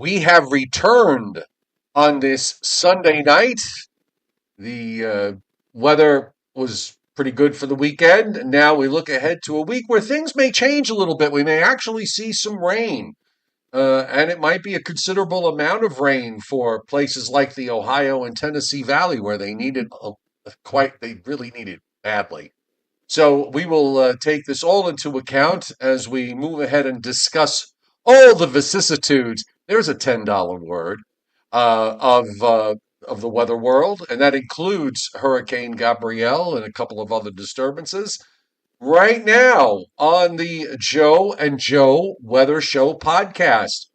We have returned on this Sunday night. The weather was pretty good for the weekend. And now we look ahead to a week where things may change a little bit. We may actually see some rain. And it might be a considerable amount of rain for places like the Ohio and Tennessee Valley where they they really need it badly. So we will take this all into account as we move ahead and discuss all the vicissitudes. There's a $10 word of the weather world, and that includes Hurricane Gabrielle and a couple of other disturbances. Right now on the Joe and Joe Weather Show podcast.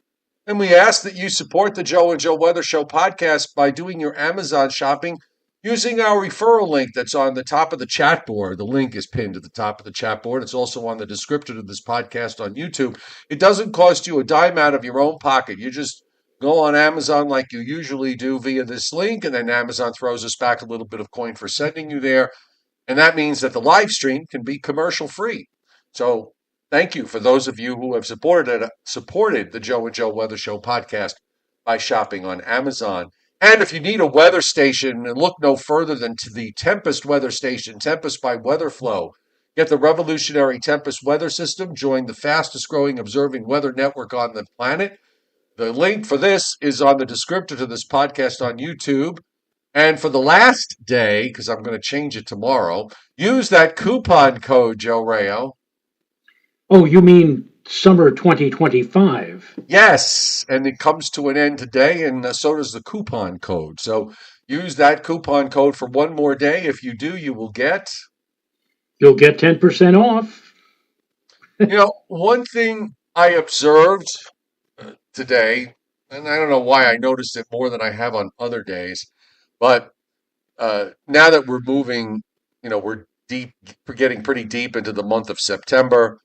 And we ask that you support the Joe and Joe Weather Show podcast by doing your Amazon shopping using our referral link that's on the top of the chat board. The link is pinned at the top of the chat board. It's also on the description of this podcast on YouTube. It doesn't cost you a dime out of your own pocket. You just go on Amazon like you usually do via this link, and then Amazon throws us back a little bit of coin for sending you there. And that means that the live stream can be commercial free. So thank you for those of you who have supported the Joe and Joe Weather Show podcast by shopping on Amazon. And if you need a weather station, and look no further than to the Tempest weather station, Tempest by WeatherFlow. Get the revolutionary Tempest weather system. Join the fastest growing observing weather network on the planet. The link for this is on the description to this podcast on YouTube. And for the last day, because I'm going to change it tomorrow, use that coupon code, Joe Rayo. Oh, you mean summer 2025? Yes, and it comes to an end today, and so does the coupon code. So use that coupon code for one more day. If you do, you'll get 10% off. One thing I observed today, and I don't know why I noticed it more than I have on other days, but now that we're moving, we're getting pretty deep into the month of September.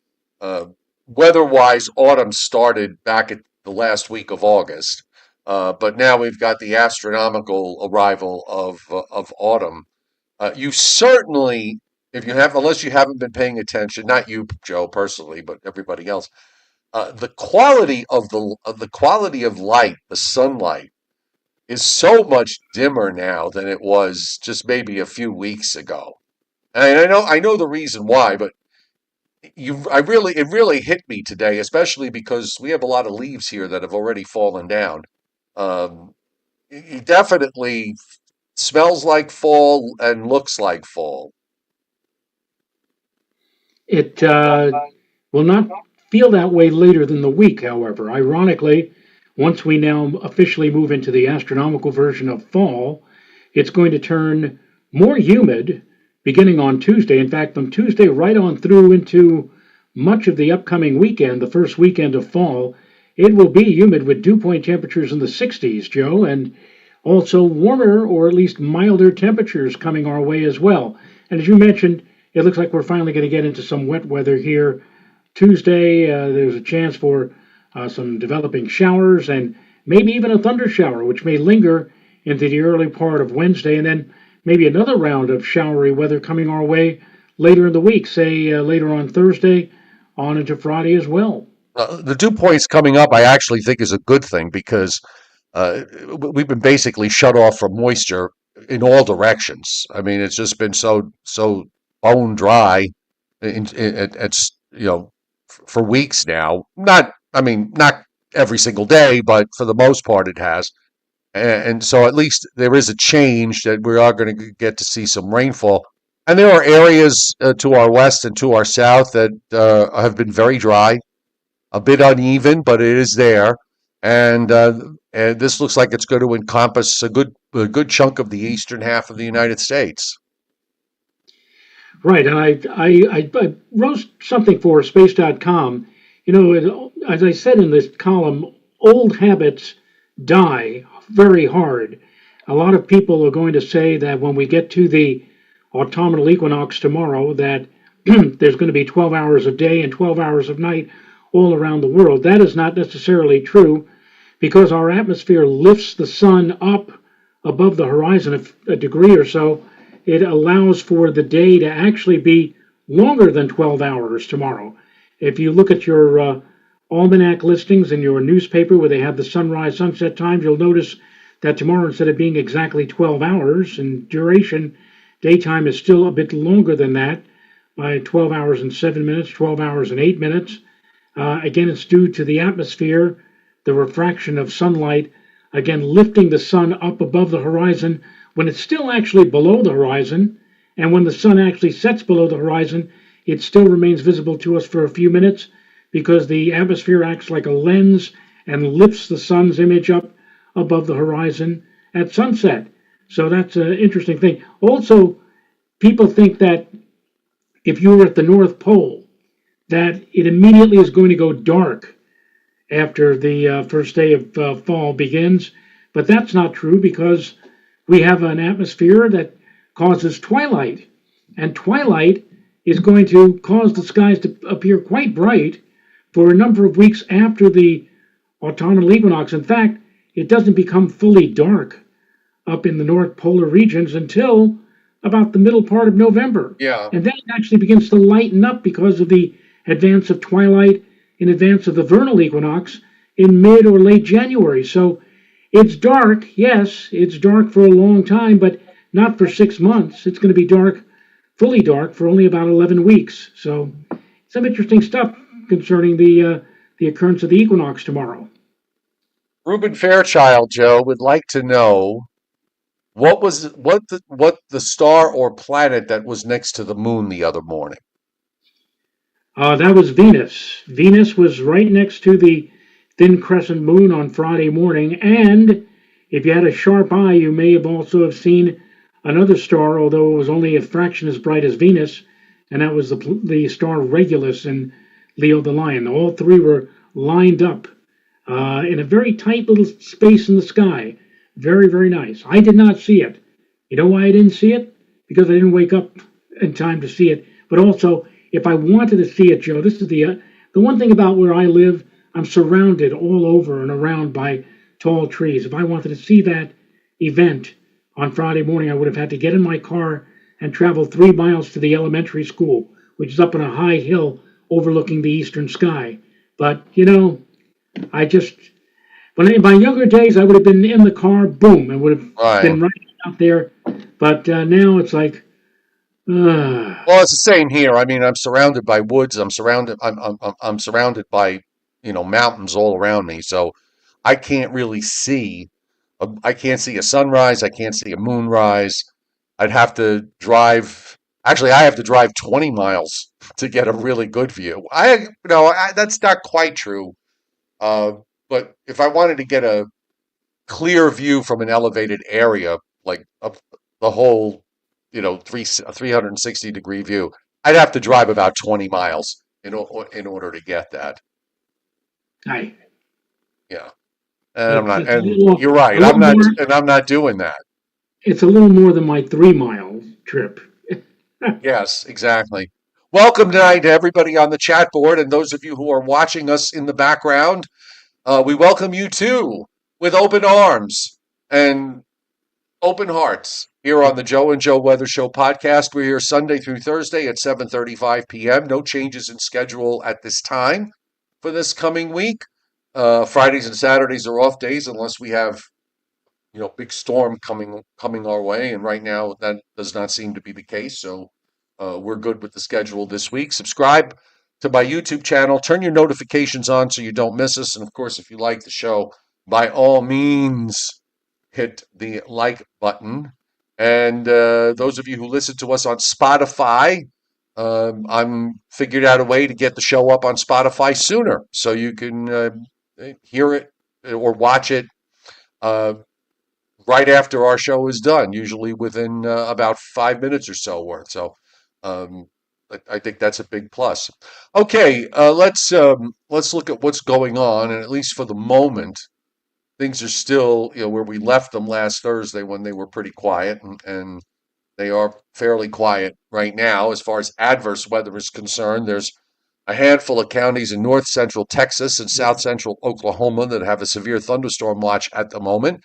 Weather-wise, autumn started back at the last week of August, but now we've got the astronomical arrival of autumn. You certainly, unless you haven't been paying attention, not you, Joe, personally, but everybody else, the quality of light, the sunlight, is so much dimmer now than it was just maybe a few weeks ago. And I know the reason why, but it really hit me today, especially because we have a lot of leaves here that have already fallen down. It definitely smells like fall and looks like fall. It will not feel that way later than the week, however. Ironically, once we now officially move into the astronomical version of fall, it's going to turn more humid beginning on Tuesday. In fact, from Tuesday right on through into much of the upcoming weekend, the first weekend of fall, it will be humid with dew point temperatures in the 60s, Joe, and also warmer or at least milder temperatures coming our way as well. And as you mentioned, it looks like we're finally going to get into some wet weather here. Tuesday, there's a chance for some developing showers and maybe even a thunder shower, which may linger into the early part of Wednesday, and then maybe another round of showery weather coming our way later in the week, say later on Thursday, on into Friday as well. The dew points coming up, I actually think, is a good thing because we've been basically shut off from moisture in all directions. I mean, it's just been so bone dry. It's for weeks now. Not every single day, but for the most part, it has. And so at least there is a change that we are going to get to see some rainfall. And there are areas to our west and to our south that have been very dry, a bit uneven, but it is there. And this looks like it's going to encompass a good chunk of the eastern half of the United States. Right, and I wrote something for space.com. As I said in this column, old habits die very hard. A lot of people are going to say that when we get to the autumnal equinox tomorrow, that there's going to be 12 hours of day and 12 hours of night all around the world. That is not necessarily true because our atmosphere lifts the sun up above the horizon a degree or so. It allows for the day to actually be longer than 12 hours tomorrow. If you look at your almanac listings in your newspaper where they have the sunrise sunset times, you'll notice that tomorrow, instead of being exactly 12 hours in duration, daytime is still a bit longer than that by 12 hours and 7 minutes, 12 hours and 8 minutes. Again, it's due to the atmosphere, the refraction of sunlight, again, lifting the sun up above the horizon when it's still actually below the horizon. And when the sun actually sets below the horizon, it still remains visible to us for a few minutes because the atmosphere acts like a lens and lifts the sun's image up above the horizon at sunset. So that's an interesting thing. Also, people think that if you were at the North Pole, that it immediately is going to go dark after the first day of fall begins. But that's not true because we have an atmosphere that causes twilight. And twilight is going to cause the skies to appear quite bright for a number of weeks after the autumnal equinox. In fact, it doesn't become fully dark up in the North Polar regions until about the middle part of November. Yeah. And then it actually begins to lighten up because of the advance of twilight in advance of the vernal equinox in mid or late January. So it's dark, yes, it's dark for a long time, but not for 6 months. It's going to be dark, fully dark, for only about 11 weeks. So some interesting stuff concerning the occurrence of the equinox tomorrow. Reuben Fairchild, Joe, would like to know what the star or planet that was next to the moon the other morning. That was Venus. Venus was right next to the thin crescent moon on Friday morning, and if you had a sharp eye, you may have also have seen another star, although it was only a fraction as bright as Venus, and that was the star Regulus in Leo the Lion. All three were lined up in a very tight little space in the sky. Very, very nice. I did not see it. You know why I didn't see it? Because I didn't wake up in time to see it. But also, if I wanted to see it, Joe, this is the one thing about where I live. I'm surrounded all over and around by tall trees. If I wanted to see that event on Friday morning, I would have had to get in my car and travel 3 miles to the elementary school, which is up on a high hill overlooking the eastern sky. But, I just, when in my younger days, I would have been in the car, boom, and would have been right out there. But now it's like, Well, it's the same here. I mean, I'm surrounded by woods. I'm surrounded by, mountains all around me. So I can't really see. I can't see a sunrise. I can't see a moonrise. I'd have to drive. Actually, I have to drive 20 miles to get a really good view. That's not quite true. But if I wanted to get a clear view from an elevated area, like of the whole, 360-degree view, I'd have to drive about 20 miles in order to get that. Aye. Yeah. And I'm not, and you're right. I'm not doing that. It's a little more than my 3-mile trip. Yes, exactly. Welcome tonight to everybody on the chat board and those of you who are watching us in the background. We welcome you too with open arms and open hearts here on the Joe and Joe Weather Show podcast. We're here Sunday through Thursday at 7:35 p.m. No changes in schedule at this time for this coming week. Fridays and Saturdays are off days unless we have, big storm coming our way. And right now that does not seem to be the case. So we're good with the schedule this week. Subscribe to my YouTube channel. Turn your notifications on so you don't miss us. And of course, if you like the show, by all means, hit the like button. And those of you who listen to us on Spotify, I'm figured out a way to get the show up on Spotify sooner so you can hear it or watch it right after our show is done, usually within about 5 minutes or so worth. So I think that's a big plus. Okay, let's look at what's going on, and at least for the moment, things are still where we left them last Thursday when they were pretty quiet, and they are fairly quiet right now as far as adverse weather is concerned. There's a handful of counties in north central Texas and south central Oklahoma that have a severe thunderstorm watch at the moment.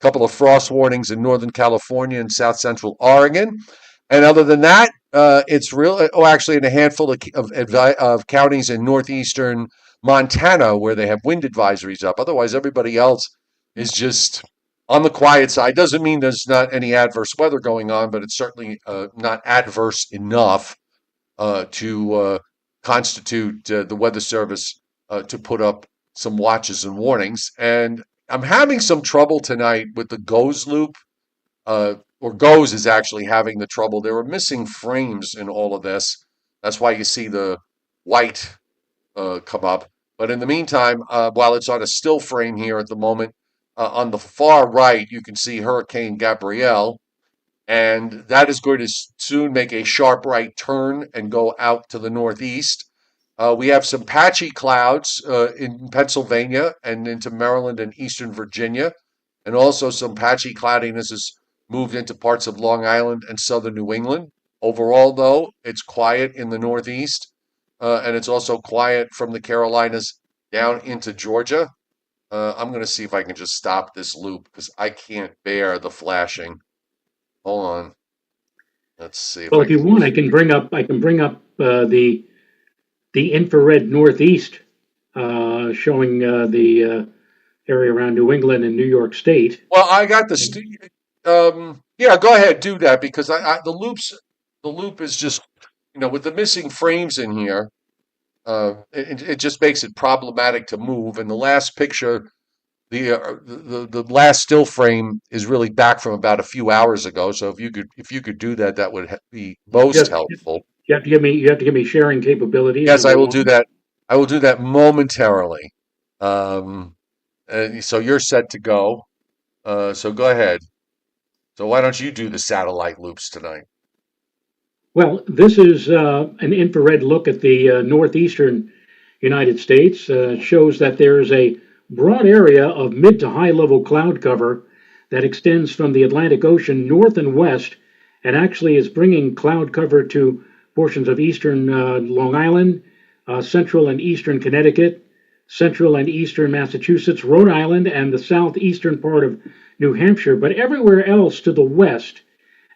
A couple of frost warnings in northern California and south central Oregon. And other than that, it's actually in a handful of counties in northeastern Montana, where they have wind advisories up. Otherwise, everybody else is just on the quiet side. Doesn't mean there's not any adverse weather going on, but it's certainly not adverse enough to constitute the Weather Service to put up some watches and warnings. And I'm having some trouble tonight with the GOES loop. Or GOES is actually having the trouble. There are missing frames in all of this. That's why you see the white come up. But in the meantime, while it's on a still frame here at the moment, on the far right, you can see Hurricane Gabrielle, and that is going to soon make a sharp right turn and go out to the northeast. We have some patchy clouds in Pennsylvania and into Maryland and eastern Virginia, and also some patchy cloudiness has moved into parts of Long Island and southern New England. Overall, though, it's quiet in the northeast, and it's also quiet from the Carolinas down into Georgia. I'm going to see if I can just stop this loop because I can't bear the flashing. Hold on. Let's see if Well, I if you can. want, I can bring up the infrared northeast, showing the area around New England and New York State. Well, I got the. Yeah, go ahead, do that because the loop is just with the missing frames in here. It just makes it problematic to move. And the last picture, the last still frame is really back from about a few hours ago. So if you could do that, that would be most Just helpful. you have to give me sharing capabilities, Yes, number I will do one. that. I will do that momentarily. Um, so you're set to go. So go ahead. So why don't you do the satellite loops tonight? Well, this is an infrared look at the northeastern United States. It shows that there is a broad area of mid to high level cloud cover that extends from the Atlantic Ocean north and west, and actually is bringing cloud cover to portions of eastern Long Island, central and eastern Connecticut, central and eastern Massachusetts, Rhode Island, and the southeastern part of New Hampshire. But everywhere else to the west,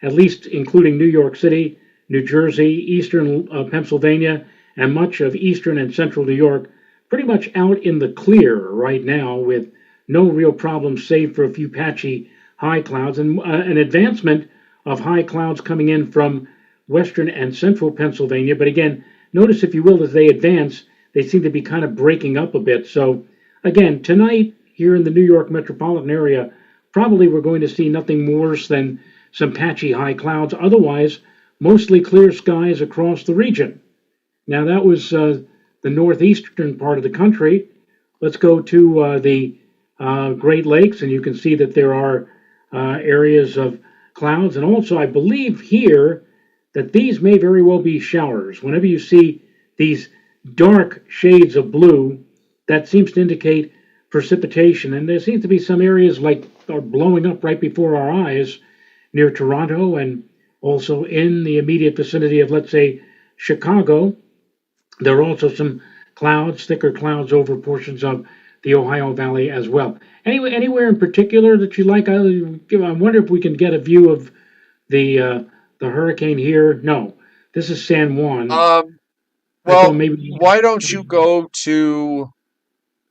at least including New York City, New Jersey, eastern Pennsylvania, and much of eastern and central New York, pretty much out in the clear right now with no real problems save for a few patchy high clouds and an advancement of high clouds coming in from western and central Pennsylvania. But again, notice, if you will, as they advance, they seem to be kind of breaking up a bit. So again, tonight here in the New York metropolitan area, probably we're going to see nothing worse than some patchy high clouds. Otherwise, mostly clear skies across the region. Now, that was the northeastern part of the country. Let's go to the Great Lakes, and you can see that there are areas of clouds. And also, I believe here that these may very well be showers. Whenever you see these dark shades of blue, that seems to indicate precipitation. And there seems to be some areas like are blowing up right before our eyes near Toronto and also in the immediate vicinity of, let's say, Chicago. There are also some clouds, thicker clouds over portions of the Ohio Valley as well. Anyway, anywhere in particular that you like? I wonder if we can get a view of the hurricane here. No, this is San Juan. Um, I thought well, maybe. why don't you go to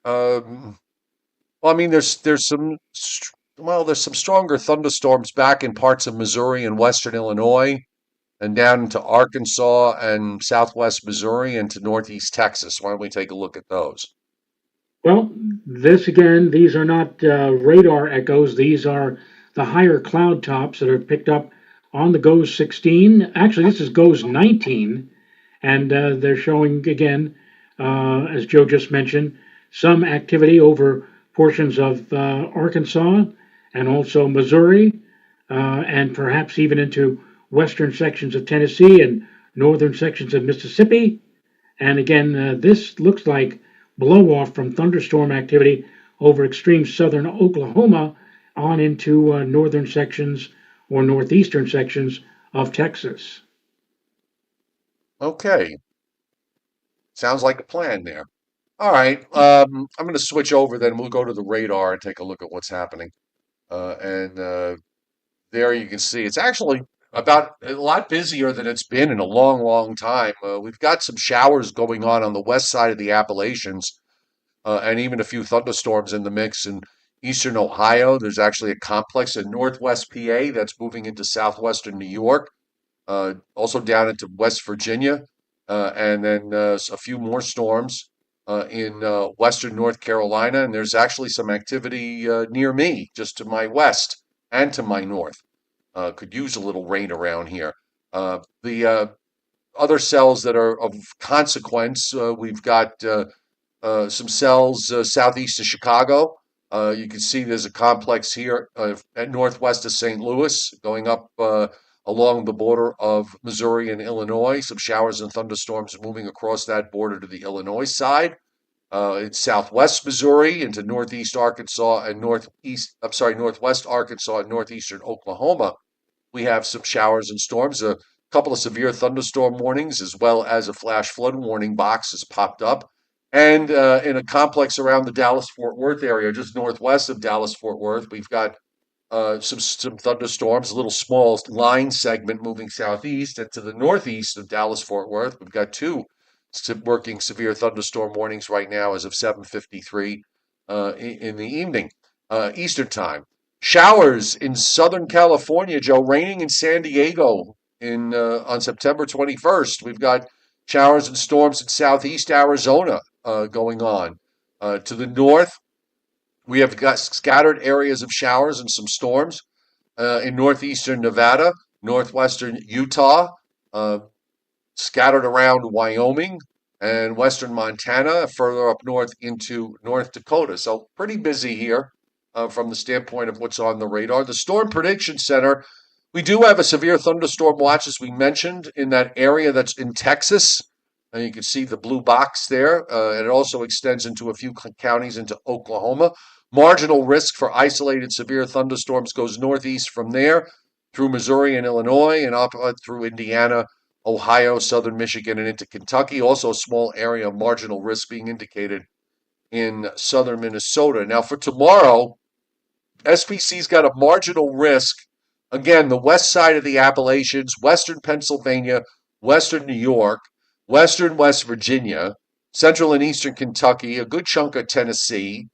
um, well, I mean, there's some stronger thunderstorms back in parts of Missouri and western Illinois, and down into Arkansas and southwest Missouri and to northeast Texas. Why don't we take a look at those? Well, this again, these are not radar echoes. These are the higher cloud tops that are picked up on the GOES 16. Actually, this is GOES 19, and they're showing again, as Joe just mentioned, some activity over portions of Arkansas and also Missouri, and perhaps even into western sections of Tennessee and northern sections of Mississippi. And again, this looks like blow off from thunderstorm activity over extreme southern Oklahoma on into northern sections or northeastern sections of Texas. Okay, sounds like a plan there. All right, I'm going to switch over then. We'll go to the radar and take a look at what's happening. And there you can see it's actually about a lot busier than it's been in a long, long time. We've got some showers going on the west side of the Appalachians, and even a few thunderstorms in the mix in eastern Ohio. There's actually a complex in northwest PA that's moving into southwestern New York, also down into West Virginia, and then a few more storms in western North Carolina. And there's actually some activity near me, just to my west and to my north. Could use a little rain around here. The other cells that are of consequence, we've got some cells southeast of Chicago. You can see there's a complex here at northwest of St. Louis, going up along the border of Missouri and Illinois. Some showers and thunderstorms moving across that border to the Illinois side. In southwest Missouri into northeast Arkansas and northwest Arkansas and northeastern Oklahoma. We have some showers and storms. A couple of severe thunderstorm warnings, as well as a flash flood warning box has popped up. And in a complex around the Dallas-Fort Worth area, just northwest of Dallas-Fort Worth, we've got some thunderstorms, a little small line segment moving southeast. And to the northeast of Dallas-Fort Worth, we've got two working severe thunderstorm warnings right now as of 7:53 in the evening, Eastern time. Showers in Southern California, Joe, raining in San Diego on September 21st. We've got showers and storms in southeast Arizona going on. To the north, we have got scattered areas of showers and some storms in northeastern Nevada, northwestern Utah, scattered around Wyoming and western Montana, further up north into North Dakota. So pretty busy here from the standpoint of what's on the radar. The Storm Prediction Center, we do have a severe thunderstorm watch, as we mentioned, in that area that's in Texas. And you can see the blue box there. And it also extends into a few counties into Oklahoma. Marginal risk for isolated severe thunderstorms goes northeast from there through Missouri and Illinois and up through Indiana, Ohio, southern Michigan, and into Kentucky. Also a small area of marginal risk being indicated in southern Minnesota. Now for tomorrow, SPC's got a marginal risk. Again, the west side of the Appalachians, western Pennsylvania, western New York, western West Virginia, central and eastern Kentucky, a good chunk of Tennessee,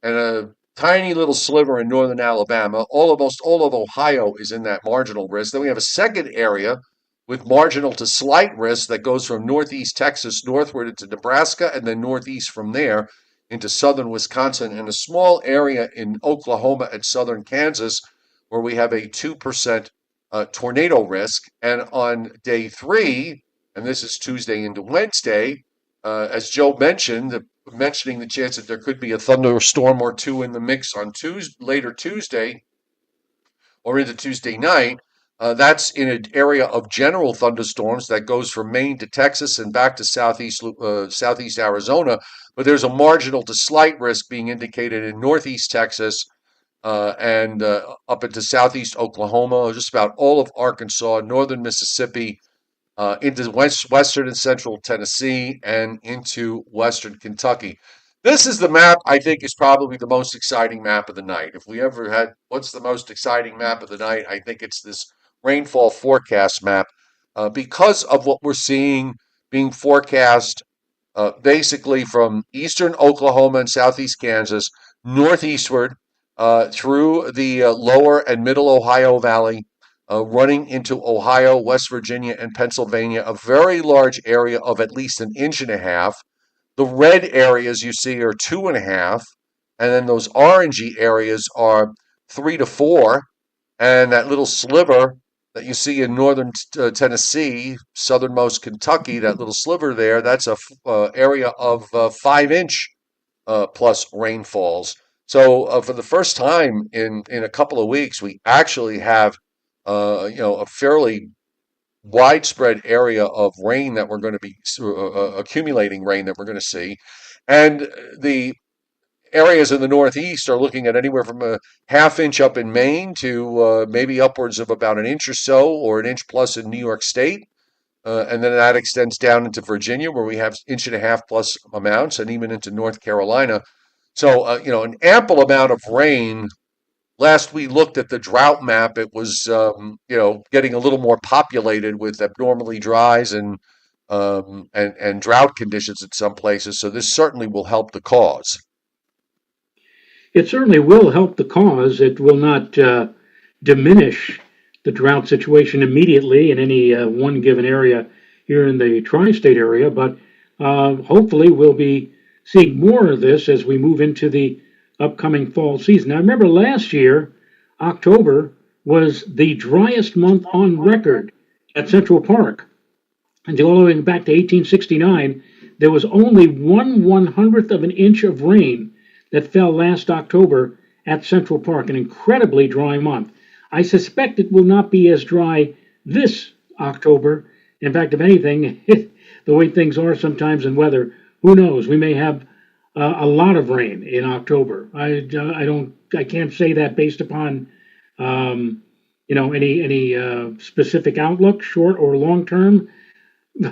and a tiny little sliver in northern Alabama. Almost all of Ohio is in that marginal risk. Then we have a second area with marginal to slight risk that goes from northeast Texas northward into Nebraska and then northeast from there into southern Wisconsin, and a small area in Oklahoma and southern Kansas where we have a 2% tornado risk. And on day 3, and this is Tuesday into Wednesday, as Joe mentioned, mentioning the chance that there could be a thunderstorm or two in the mix on later Tuesday or into Tuesday night. That's in an area of general thunderstorms that goes from Maine to Texas and back to southeast Arizona. But there's a marginal to slight risk being indicated in northeast Texas and up into southeast Oklahoma, just about all of Arkansas, northern Mississippi, into western and central Tennessee, and into western Kentucky. This is the map I think is probably the most exciting map of the night. If we ever had, what's the most exciting map of the night? I think it's this rainfall forecast map because of what we're seeing being forecast basically from eastern Oklahoma and southeast Kansas, northeastward through the lower and middle Ohio Valley, running into Ohio, West Virginia, and Pennsylvania, a very large area of at least 1.5 inches. The red areas you see are 2.5, and then those orangey areas are 3 to 4, and that little sliver that you see in northern Tennessee, southernmost Kentucky, that little sliver there, that's a area of 5-inch plus rainfalls. So for the first time in a couple of weeks, we actually have a fairly widespread area of rain that we're going to be accumulating rain that we're going to see. And the areas in the Northeast are looking at anywhere from a 1/2 inch up in Maine to maybe upwards of about 1 inch or so, or 1 inch plus in New York State. And then that extends down into Virginia, where we have 1.5 inch plus amounts, and even into North Carolina. So, an ample amount of rain. Last we looked at the drought map, it was, getting a little more populated with abnormally dries and and drought conditions in some places. So this certainly will help the cause. It certainly will help the cause. It will not diminish the drought situation immediately in any one given area here in the tri state area, but hopefully we'll be seeing more of this as we move into the upcoming fall season. Now, I remember last year, October was the driest month on record at Central Park. Until all the way back to 1869, there was only 1/100th of an inch of rain that fell last October at Central Park, an incredibly dry month. I suspect it will not be as dry this October. In fact, if anything, the way things are sometimes in weather, who knows? We may have a lot of rain in October. I can't say that based upon any specific outlook, short or long term.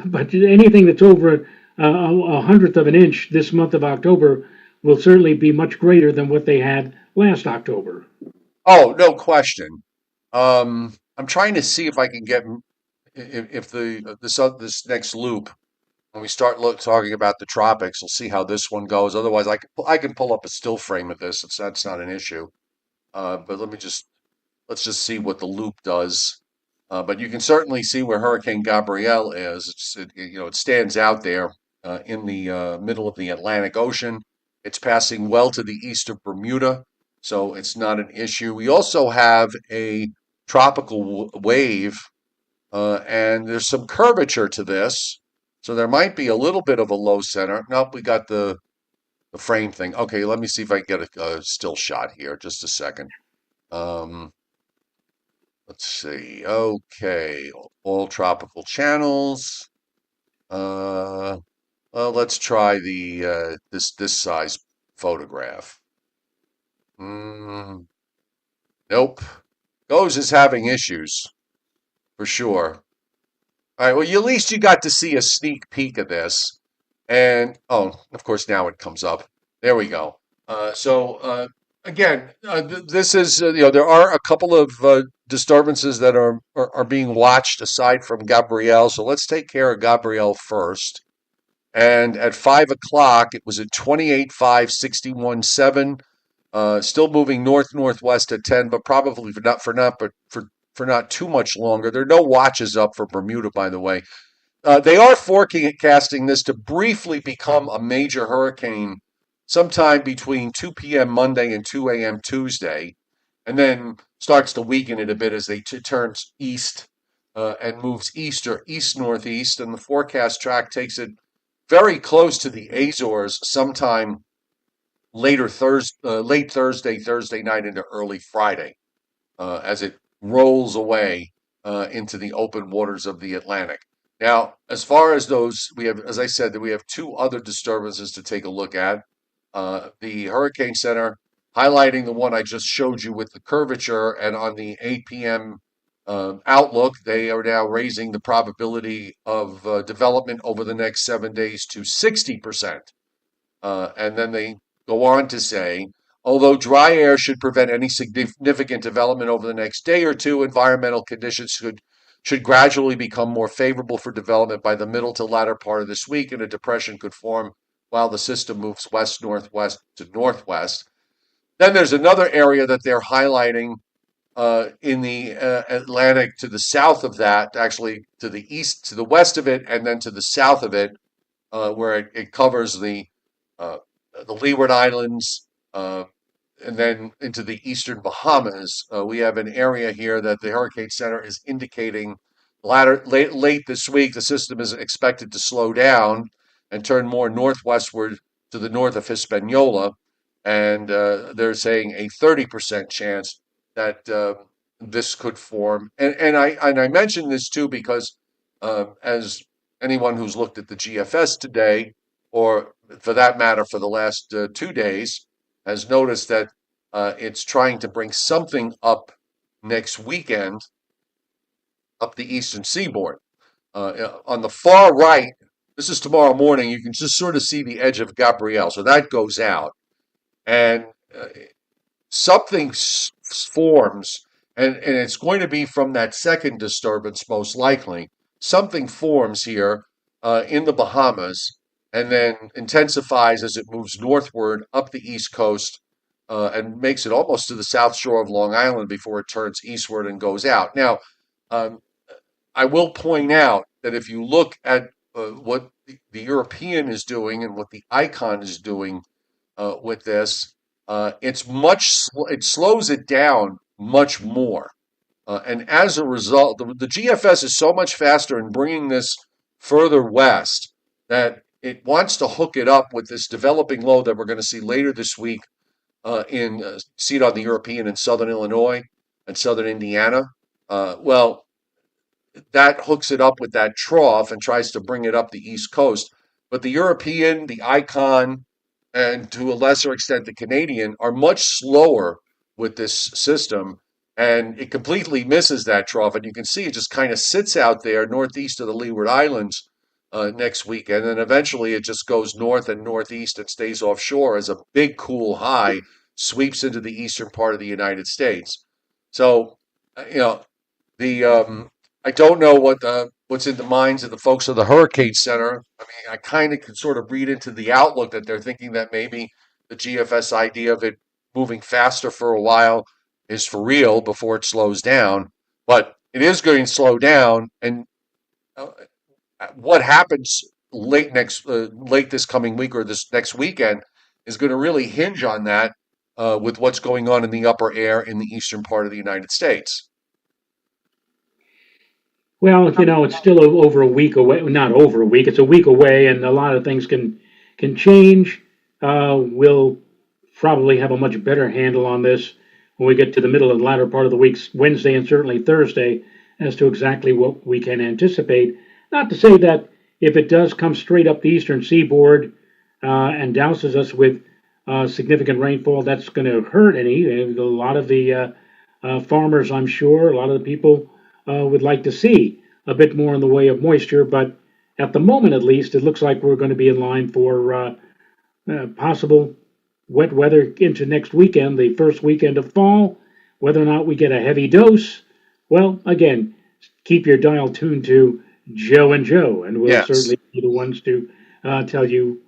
But anything that's over a hundredth of an inch this month of October will certainly be much greater than what they had last October. Oh, no question. I'm trying to see if I can get if this next loop when we start talking about the tropics, we'll see how this one goes. Otherwise, I can pull up a still frame of this. That's not an issue. But let's just see what the loop does. But you can certainly see where Hurricane Gabrielle is. It stands out there in the middle of the Atlantic Ocean. It's passing well to the east of Bermuda, so it's not an issue. We also have a tropical wave, and there's some curvature to this, so there might be a little bit of a low center. Nope, we got the frame thing. Okay, let me see if I can get a still shot here. Just a second. Um, let's see. Okay, all tropical channels. Uh, well, let's try the this size photograph. Nope. Goes is having issues for sure. All right. Well, at least you got to see a sneak peek of this, and oh, of course now it comes up. There we go. So again, this is there are a couple of disturbances that are being watched aside from Gabrielle. So let's take care of Gabrielle first. And at 5 o'clock, it was at 28.5, 61.7. Still moving north-northwest at 10, but probably for not too much longer. There are no watches up for Bermuda, by the way. They are forecasting this to briefly become a major hurricane sometime between 2 p.m. Monday and 2 a.m. Tuesday, and then starts to weaken it a bit as they turns east and moves east or east-northeast, and the forecast track takes it very close to the Azores sometime late Thursday night into early Friday, as it rolls away into the open waters of the Atlantic. Now, as far as those, as I said, that we have two other disturbances to take a look at. The Hurricane Center highlighting the one I just showed you with the curvature, and on the 8 p.m. Outlook, they are now raising the probability of development over the next 7 days to 60%. And then they go on to say, although dry air should prevent any significant development over the next day or two, environmental conditions should gradually become more favorable for development by the middle to latter part of this week, and a depression could form while the system moves west-northwest to northwest. Then there's another area that they're highlighting in the Atlantic to the south of that, actually to the east, to the west of it, and then to the south of it, where it covers the Leeward Islands, and then into the eastern Bahamas. We have an area here that the Hurricane Center is indicating late this week, the system is expected to slow down and turn more northwestward to the north of Hispaniola. And they're saying a 30% chance that this could form. And I mention this too because as anyone who's looked at the GFS today, or for that matter, for the last 2 days, has noticed that it's trying to bring something up next weekend up the eastern seaboard. On the far right, this is tomorrow morning, you can just sort of see the edge of Gabrielle. So that goes out. And something forms, and it's going to be from that second disturbance, most likely. Something forms here in the Bahamas and then intensifies as it moves northward up the east coast and makes it almost to the south shore of Long Island before it turns eastward and goes out. Now, um, I will point out that if you look at what the European is doing and what the icon is doing with this, it slows it down much more. And as a result, the GFS is so much faster in bringing this further west that it wants to hook it up with this developing low that we're going to see later this week see it on the European in southern Illinois and southern Indiana. Well, that hooks it up with that trough and tries to bring it up the East Coast. But the European, the Icon, and to a lesser extent the Canadian are much slower with this system, and it completely misses that trough. And you can see it just kind of sits out there northeast of the Leeward Islands next weekend, and then eventually it just goes north and northeast and stays offshore as a big cool high sweeps into the eastern part of the United States. So, you know, the I don't know what's in the minds of the folks of the Hurricane Center. I mean, I kind of can sort of read into the outlook that they're thinking that maybe the GFS idea of it moving faster for a while is for real before it slows down. But it is going to slow down, and what happens late this coming week or this next weekend is going to really hinge on that with what's going on in the upper air in the eastern part of the United States. Well, it's still over a week away. Not over a week; it's a week away, and a lot of things can change. We'll probably have a much better handle on this when we get to the middle and latter part of the week, Wednesday and certainly Thursday, as to exactly what we can anticipate. Not to say that if it does come straight up the eastern seaboard and douses us with significant rainfall, that's going to hurt any. A lot of the farmers, I'm sure, a lot of the people would like to see a bit more in the way of moisture, but at the moment at least, it looks like we're going to be in line for possible wet weather into next weekend, the first weekend of fall. Whether or not we get a heavy dose, well, again, keep your dial tuned to Joe and Joe, and we'll certainly be the ones to tell you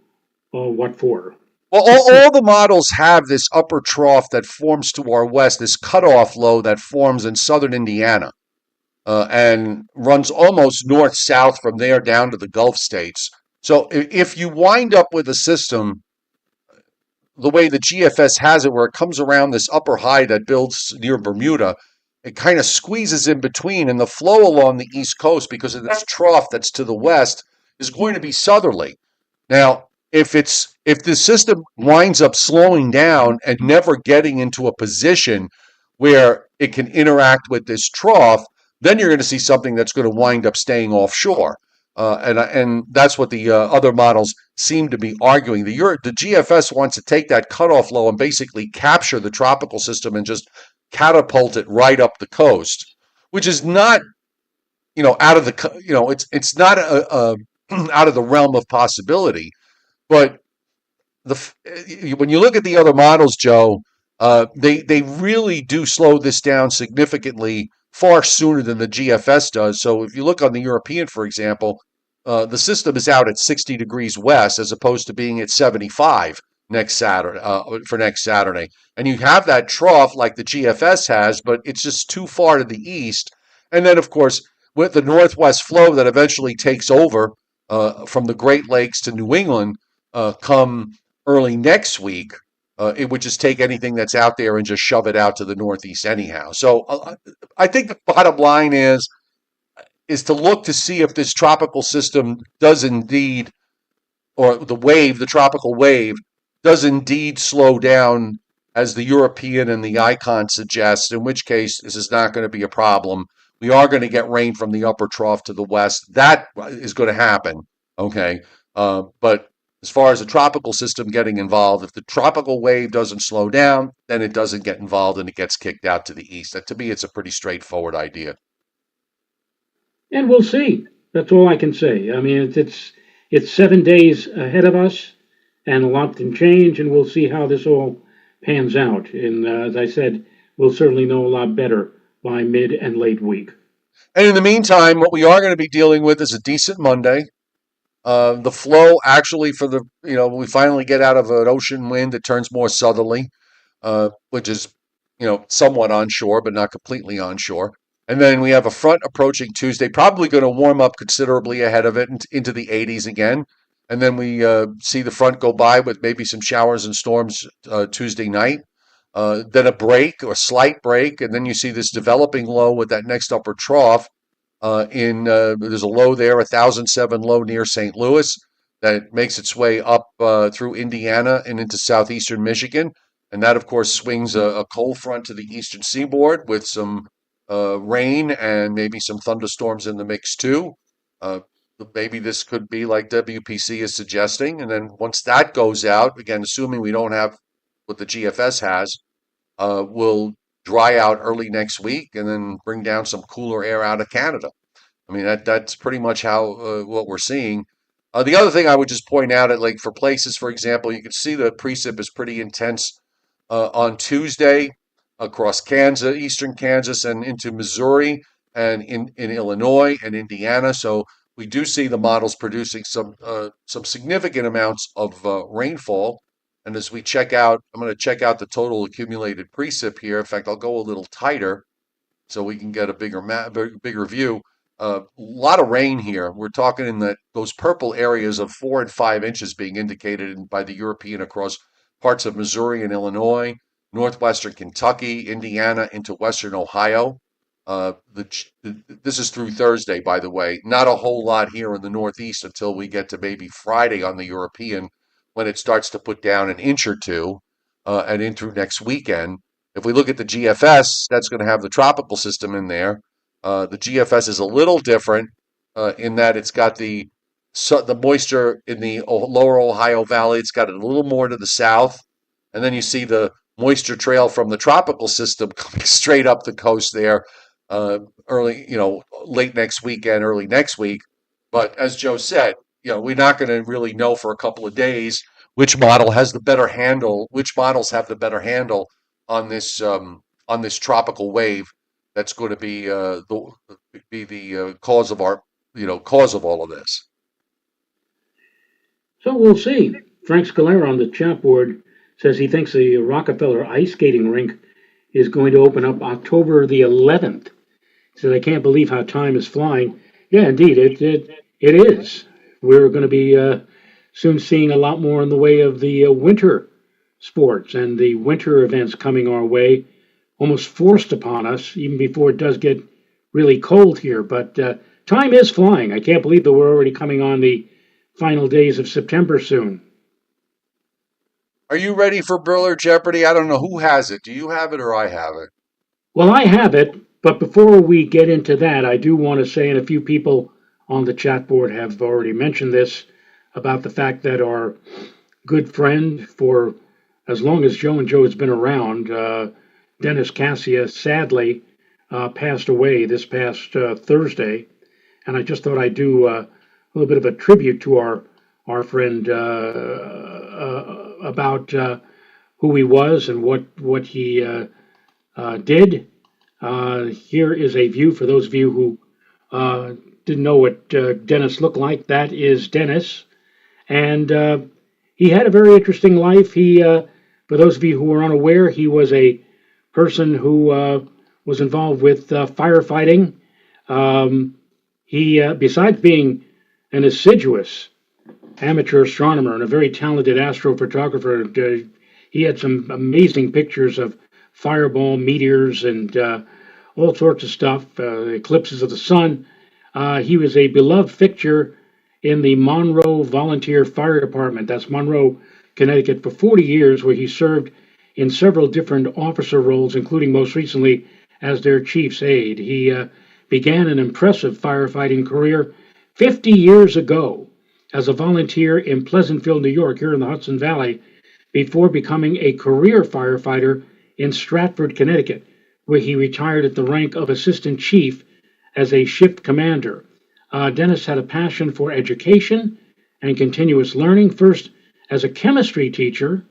what for. Well, all the models have this upper trough that forms to our west, this cutoff low that forms in southern Indiana. And runs almost north-south from there down to the Gulf states. So if you wind up with a system the way the GFS has it, where it comes around this upper high that builds near Bermuda, it kind of squeezes in between, and the flow along the East Coast, because of this trough that's to the west, is going to be southerly. Now, if the system winds up slowing down and never getting into a position where it can interact with this trough, then you're going to see something that's going to wind up staying offshore. And that's what the other models seem to be arguing. The GFS wants to take that cutoff low and basically capture the tropical system and just catapult it right up the coast, which is not, out of the, it's not out of the realm of possibility. But when you look at the other models, Joe, they really do slow this down significantly far sooner than the GFS does. So if you look on the European, for example, the system is out at 60 degrees west as opposed to being at 75 next Saturday. And you have that trough like the GFS has, but it's just too far to the east. And then, of course, with the northwest flow that eventually takes over from the Great Lakes to New England come early next week, it would just take anything that's out there and just shove it out to the northeast anyhow. So I think the bottom line is to look to see if this tropical system does indeed, or the tropical wave, does indeed slow down as the European and the icon suggest, in which case this is not going to be a problem. We are going to get rain from the upper trough to the west. That is going to happen, okay? But as far as the tropical system getting involved, if the tropical wave doesn't slow down, then it doesn't get involved and it gets kicked out to the east. To me, it's a pretty straightforward idea. And we'll see. That's all I can say. I mean, it's 7 days ahead of us, and a lot can change, and we'll see how this all pans out. And as I said, we'll certainly know a lot better by mid and late week. And in the meantime, what we are going to be dealing with is a decent Monday. The flow actually for the, we finally get out of an ocean wind that turns more southerly, which is, somewhat onshore, but not completely onshore. And then we have a front approaching Tuesday, probably going to warm up considerably ahead of it into the 80s again. And then we see the front go by with maybe some showers and storms Tuesday night. Then a break or slight break, and then you see this developing low with that next upper trough there's a low there, 1007 low near St. Louis that makes its way up through Indiana and into southeastern Michigan. And that, of course, swings a cold front to the eastern seaboard with some rain and maybe some thunderstorms in the mix, too. Uh, Maybe this could be like WPC is suggesting. And then once that goes out, again, assuming we don't have what the GFS has, will dry out early next week and then bring down some cooler air out of Canada. I mean, that's pretty much how what we're seeing. The other thing I would just point out, like for places, for example, you can see the precip is pretty intense on Tuesday across Kansas, eastern Kansas, and into Missouri, and in Illinois and Indiana. So we do see the models producing some significant amounts of rainfall. And as we check out, I'm going to check out the total accumulated precip here. In fact, I'll go a little tighter so we can get a bigger view. A lot of rain here. We're talking in those purple areas of 4 and 5 inches being indicated by the European across parts of Missouri and Illinois, northwestern Kentucky, Indiana, into western Ohio. This is through Thursday, by the way. Not a whole lot here in the Northeast until we get to maybe Friday on the European, when it starts to put down an inch or two, and in through next weekend. If we look at the GFS, that's going to have the tropical system in there. The GFS is a little different in that it's got the moisture in the lower Ohio Valley. It's got it a little more to the south. And then you see the moisture trail from the tropical system coming straight up the coast there early, late next weekend, early next week. But as Joe said, we're not going to really know for a couple of days which models have the better handle on this tropical wave that's going to be the cause of all of this. So we'll see. Frank Scalera on the chat board says he thinks the Rockefeller ice skating rink is going to open up October the 11th. He says, I can't believe how time is flying. Yeah, indeed, it is. We're going to be soon seeing a lot more in the way of the winter sports and the winter events coming our way, almost forced upon us, even before it does get really cold here. But time is flying. I can't believe that we're already coming on the final days of September soon. Are you ready for Briller Jeopardy? I don't know who has it. Do you have it or I have it? Well, I have it, but before we get into that, I do want to say, and a few people on the chat board have already mentioned this, about the fact that our good friend for as long as Joe and Joe has been around, Dennis Cassia, sadly passed away this past Thursday. And I just thought I'd do a little bit of a tribute to our friend about who he was and what he did. Here is a view for those of you who didn't know what Dennis looked like. That is Dennis. And he had a very interesting life. For those of you who are unaware, he was a person who was involved with firefighting. He, besides being an assiduous amateur astronomer and a very talented astrophotographer, he had some amazing pictures of fireball, meteors, and all sorts of stuff, eclipses of the sun. He was a beloved fixture in the Monroe Volunteer Fire Department. That's Monroe, Connecticut, for 40 years, where he served in several different officer roles, including most recently as their chief's aide. He began an impressive firefighting career 50 years ago as a volunteer in Pleasantville, New York, here in the Hudson Valley, before becoming a career firefighter in Stratford, Connecticut, where he retired at the rank of assistant chief as a shift commander. Dennis had a passion for education and continuous learning, first as a chemistry teacher,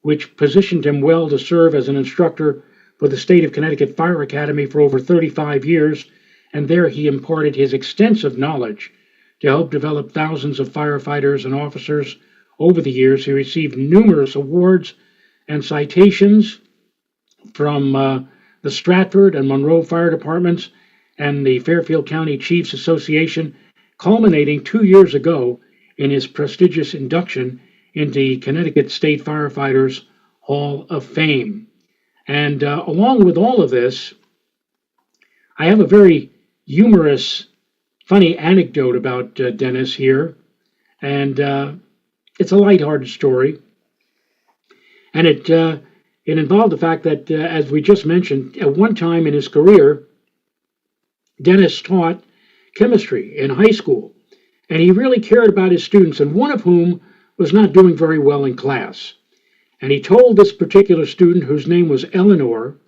which positioned him well to serve as an instructor for the State of Connecticut Fire Academy for over 35 years, and there he imparted his extensive knowledge to help develop thousands of firefighters and officers over the years. He received numerous awards and citations from the Stratford and Monroe Fire Departments and the Fairfield County Chiefs Association, culminating 2 years ago in his prestigious induction into the Connecticut State Firefighters Hall of Fame. And along with all of this, I have a very humorous, funny anecdote about Dennis here. And it's a lighthearted story. And it involved the fact that, as we just mentioned, at one time in his career, Dennis taught chemistry in high school. And he really cared about his students, and one of whom was not doing very well in class. And he told this particular student, whose name was Eleanor,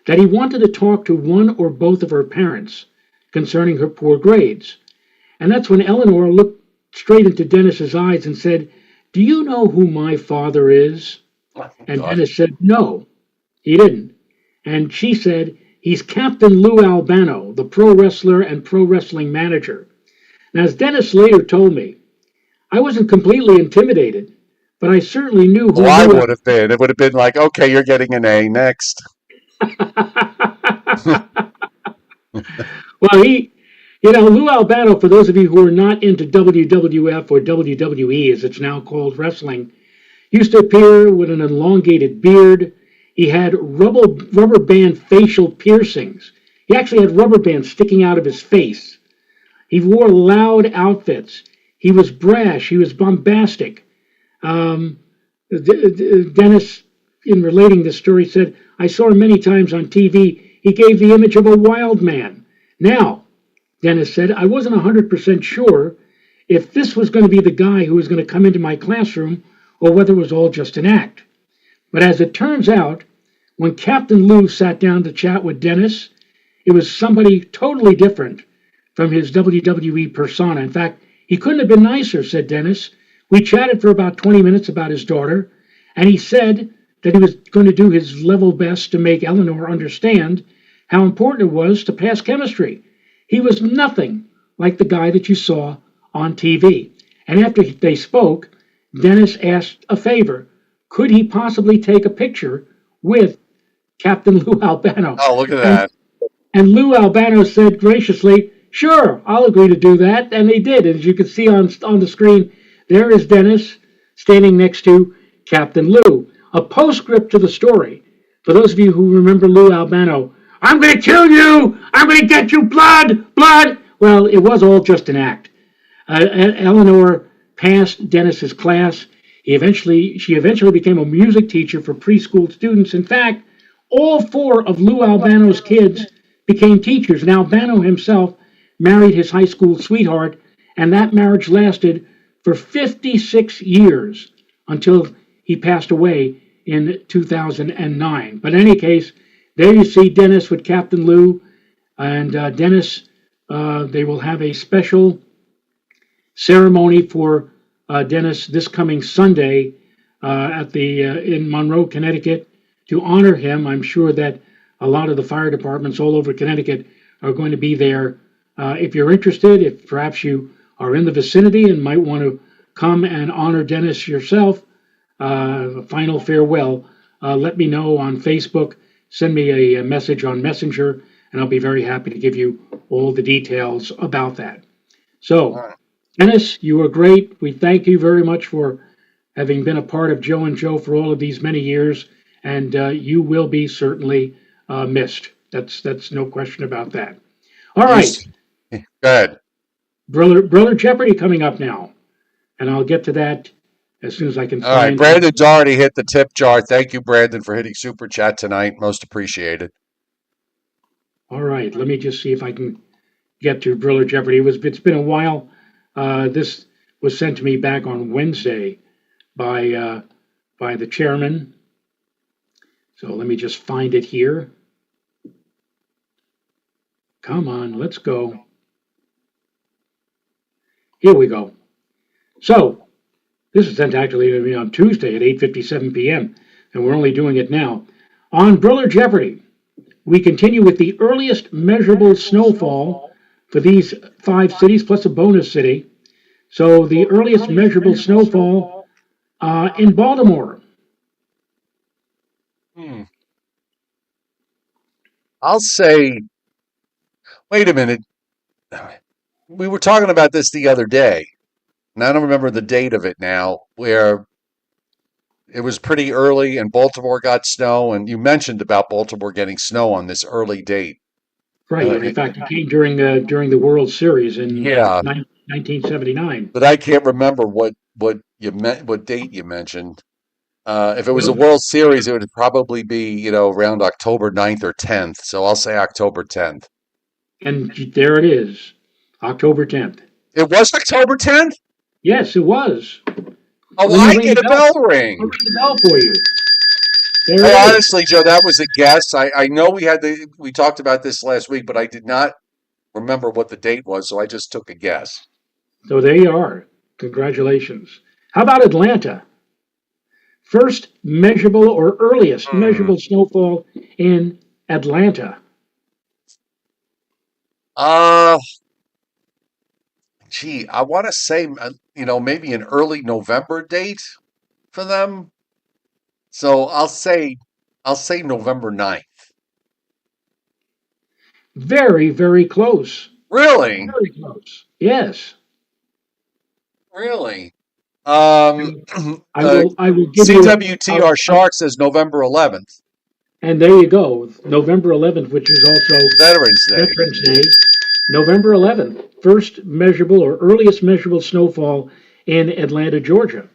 that he wanted to talk to one or both of her parents concerning her poor grades. And that's when Eleanor looked straight into Dennis's eyes and said, "Do you know who my father is?" And Dennis said, "No, he didn't." And she said, "He's Captain Lou Albano, the pro wrestler and pro wrestling manager." Now, as Dennis later told me, I wasn't completely intimidated, but I certainly knew who I would have been. It would have been like, okay, you're getting an A next. Well, Lou Albano, for those of you who are not into WWF or WWE, as it's now called, wrestling, used to appear with an elongated beard. He had rubber band facial piercings. He actually had rubber bands sticking out of his face. He wore loud outfits. He was brash. He was bombastic. Dennis, in relating this story, said, "I saw him many times on TV. He gave the image of a wild man." Now, Dennis said, "I wasn't 100% sure if this was going to be the guy who was going to come into my classroom or whether it was all just an act. But as it turns out, when Captain Lou sat down to chat with Dennis, it was somebody totally different from his WWE persona. In fact, he couldn't have been nicer," said Dennis. "We chatted for about 20 minutes about his daughter, and he said that he was going to do his level best to make Eleanor understand how important it was to pass chemistry. He was nothing like the guy that you saw on TV." And after they spoke, Dennis asked a favor. Could he possibly take a picture with Captain Lou Albano? Oh, look at that. And Lou Albano said graciously, "Sure, I'll agree to do that." And they did. As you can see on the screen, there is Dennis standing next to Captain Lou. A postscript to the story. For those of you who remember Lou Albano, "I'm going to kill you! I'm going to get you, blood! Blood!" Well, it was all just an act. Eleanor passed Dennis's class. She eventually became a music teacher for preschool students. In fact, all 4 of Lou Albano's kids became teachers. And Albano himself married his high school sweetheart, and that marriage lasted for 56 years until he passed away in 2009. But in any case, there you see Dennis with Captain Lou, and Dennis, they will have a special ceremony for Dennis this coming Sunday in Monroe, Connecticut, to honor him. I'm sure that a lot of the fire departments all over Connecticut are going to be there. If you're interested, if perhaps you are in the vicinity and might want to come and honor Dennis yourself, final farewell, let me know on Facebook. Send me a message on Messenger, and I'll be very happy to give you all the details about that. So, Dennis, you were great. We thank you very much for having been a part of Joe and Joe for all of these many years, and you will be certainly missed. That's no question about that. All right. Go ahead. Briller Jeopardy coming up now, and I'll get to that as soon as I can find. All right, Brandon Doherty hit the tip jar. Thank you, Brandon, for hitting Super Chat tonight. Most appreciated. All right, let me just see if I can get to Briller Jeopardy. It's been a while. This was sent to me back on Wednesday by the chairman. So let me just find it here. Come on, let's go. Here we go. So this is sent actually to me on Tuesday at 8:57 p.m., and we're only doing it now. On Briller Jeopardy, we continue with the earliest measurable snowfall for these 5 cities, plus a bonus city. So the earliest measurable snowfall in Baltimore. Hmm. I'll say, wait a minute. We were talking about this the other day, and I don't remember the date of it now, where it was pretty early and Baltimore got snow, and you mentioned about Baltimore getting snow on this early date. Right, and in fact, it came during the World Series in Yeah, 1979. but I can't remember what you meant, what date you mentioned. If it was a Well, World Series, it would probably be, around October 9th or 10th. So I'll say October 10th. and there it is, October 10th. It was October 10th? Yes, it was. Oh, Let me I ring get the a bell. bell I'll ring. ring the bell for you. There Hey, it is. honestly, Joe, that was a guess. I know we talked about this last week, but I did not remember what the date was, so I just took a guess. So there you are. Congratulations. How about Atlanta? First measurable or earliest Hmm. measurable snowfall in Atlanta. Uh, I want to say, maybe an early November date for them. So I'll say November 9th. Very, very close. Really? Very close. Yes. Really? Um, I will give you CWTR Shark says November 11th, and there you go. November 11th, which is also Veterans Day. Veterans Day. November 11th, first measurable or earliest measurable snowfall in Atlanta, Georgia.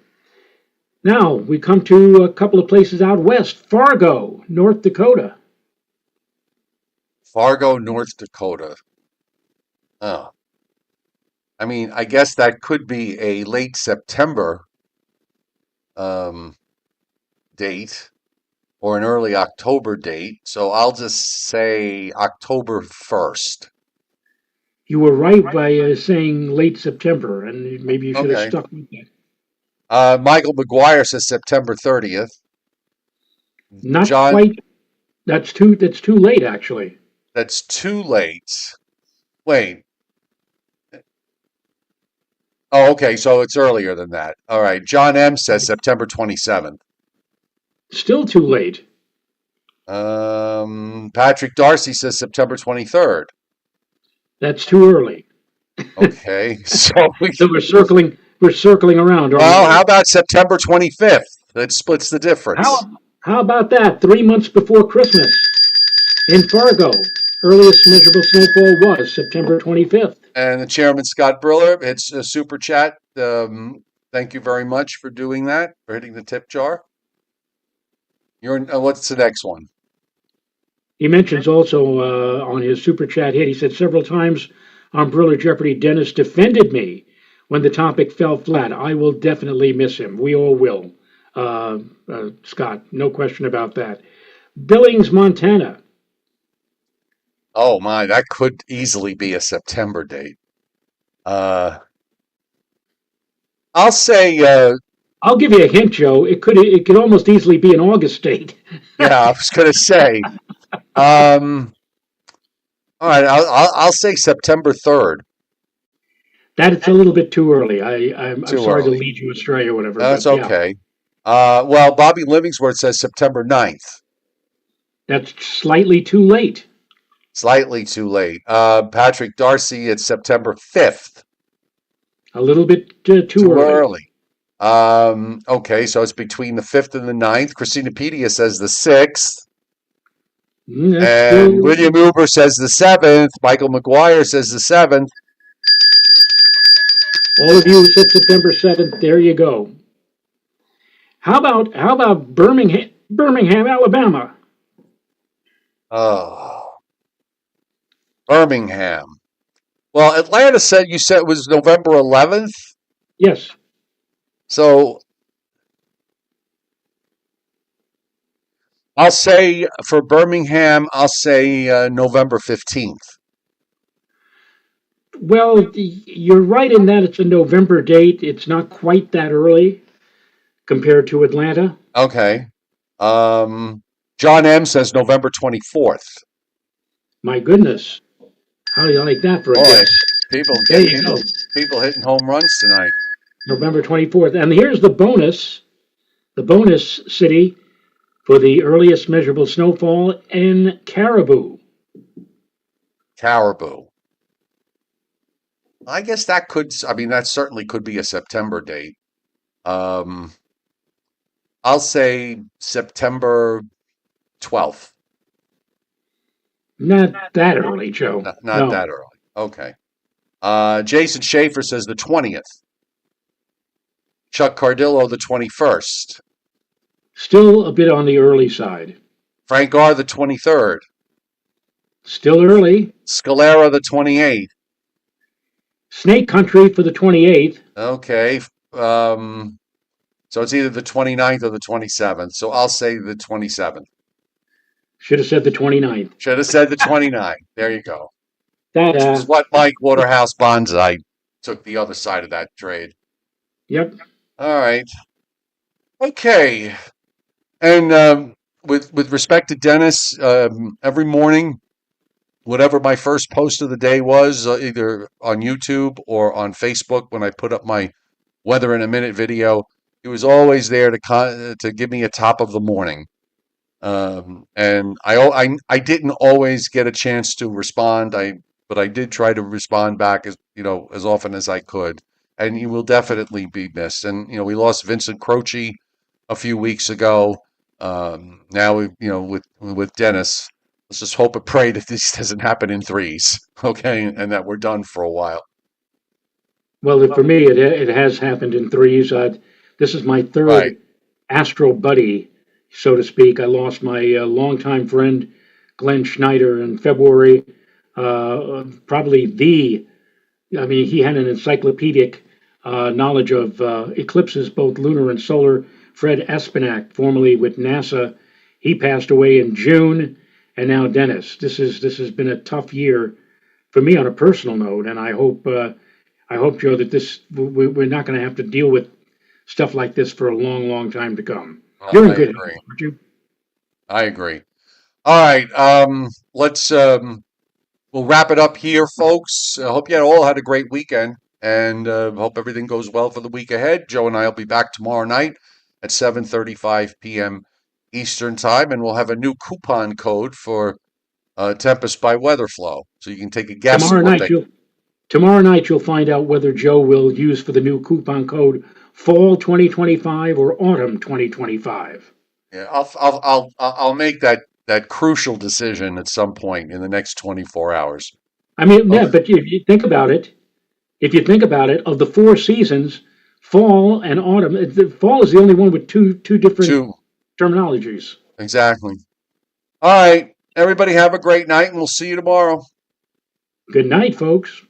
Now we come to a couple of places out west. Fargo, North Dakota. Fargo, North Dakota. Oh, I mean, I guess that could be a late September um, date or an early October date. So I'll just say October 1st. You were right by saying late September, and maybe you should have Okay. stuck with that. Michael McGuire says September 30th. Not John, quite. That's too late, actually. that's too late. Wait. Oh, okay. So it's earlier than that. All right. John M says September 27th. Still too late. Patrick Darcy says September 23rd. That's too early. Okay. So So we're circling around, aren't well, how we? about September 25th? That splits the difference. How about that? 3 months before Christmas in Fargo. Earliest measurable snowfall was September 25th. And the chairman, Scott Briller, it's a super chat. Thank you very much for doing that, for hitting the tip jar. What's the next one? He mentions also on his super chat hit, he said several times on Briller Jeopardy, Dennis defended me when the topic fell flat. I will definitely miss him. We all will. Scott, no question about that. Billings, Montana. Oh my, that could easily be a September date. Uh, I'll say, I'll give you a hint, Joe. It could almost easily be an August date. yeah, I was gonna say. Um, all right, I'll say September 3rd. That's a little bit too early. I'm Too sorry to early. lead you astray or whatever, That's but yeah, okay. Well, Bobby Livingsworth says September 9th. that's slightly too late. Slightly too late. Patrick Darcy, it's September 5th. A little bit too Too early. early. Okay, so it's between the 5th and the 9th. Christina Pedia says the 6th. That's still And William Uber says the 7th. Michael McGuire says the 7th. all of you who said September 7th. There you go. How about Birmingham, Alabama? Oh, Birmingham. Well, Atlanta said you said it was November 11th. Yes, So I'll say for Birmingham, I'll say November 15th. well, you're right in that it's a November date. It's not quite that early compared to Atlanta. Okay. John M says November 24th. My goodness, how do you like that for a Boy, guess? People There getting you go. people hitting home runs tonight. November 24th. And here's the bonus city for the earliest measurable snowfall in Caribou. Caribou. I guess that could. I mean, that certainly could be a September date. Um, I'll say September 12th. Not that early, Joe. Not No. that early. Okay. Jason Schaefer says the 20th. Chuck Cardillo the 21st. Still a bit on the early side. Frank R the 23rd. Still early. Scalera the 28th. Snake Country for the 28th. Okay. So it's either the 29th or the 27th. So I'll say the 27th. Should have said the 29th. Should have said the 29th. There you go. That, Which is what Mike Waterhouse Bonsai took the other side of that trade. Yep. All right. Okay. And with respect to Dennis, every morning, whatever my first post of the day was, either on YouTube or on Facebook, when I put up my weather in a minute video, he was always there to give me a top of the morning. And I didn't always get a chance to respond. But I did try to respond back as often as I could. And you will definitely be missed. And we lost Vincent Croce a few weeks ago. Now with Dennis, let's just hope and pray that this doesn't happen in threes, okay, and that we're done for a while. Well, for me, it has happened in threes. This is my third Right. astro buddy, so to speak. I lost my longtime friend, Glenn Schneider, in February. Probably he had an encyclopedic knowledge of eclipses, both lunar and solar. Fred Espenak, formerly with NASA, he passed away in June, and now Dennis. This has been a tough year for me on a personal note, and I hope, Joe, that we're not going to have to deal with stuff like this for a long, long time to come. Well, You're in I good agree. hands, aren't you? I agree. All right. Let's we'll wrap it up here, folks. I hope you all had a great weekend, and hope everything goes well for the week ahead. Joe and I will be back tomorrow night at 7:35 p.m. Eastern Time, and we'll have a new coupon code for Tempest by Weatherflow, so you can take a guess Tomorrow at what night, they. you'll find out whether Joe will use for the new coupon code Fall 2025 or Autumn 2025. Yeah, I'll make that crucial decision at some point in the next 24 hours. I mean, yeah, Okay. but if you think about it, of the four seasons, fall and autumn, the fall is the only one with two different Two, terminologies. exactly. All right, everybody have a great night, and we'll see you tomorrow. Good night, folks.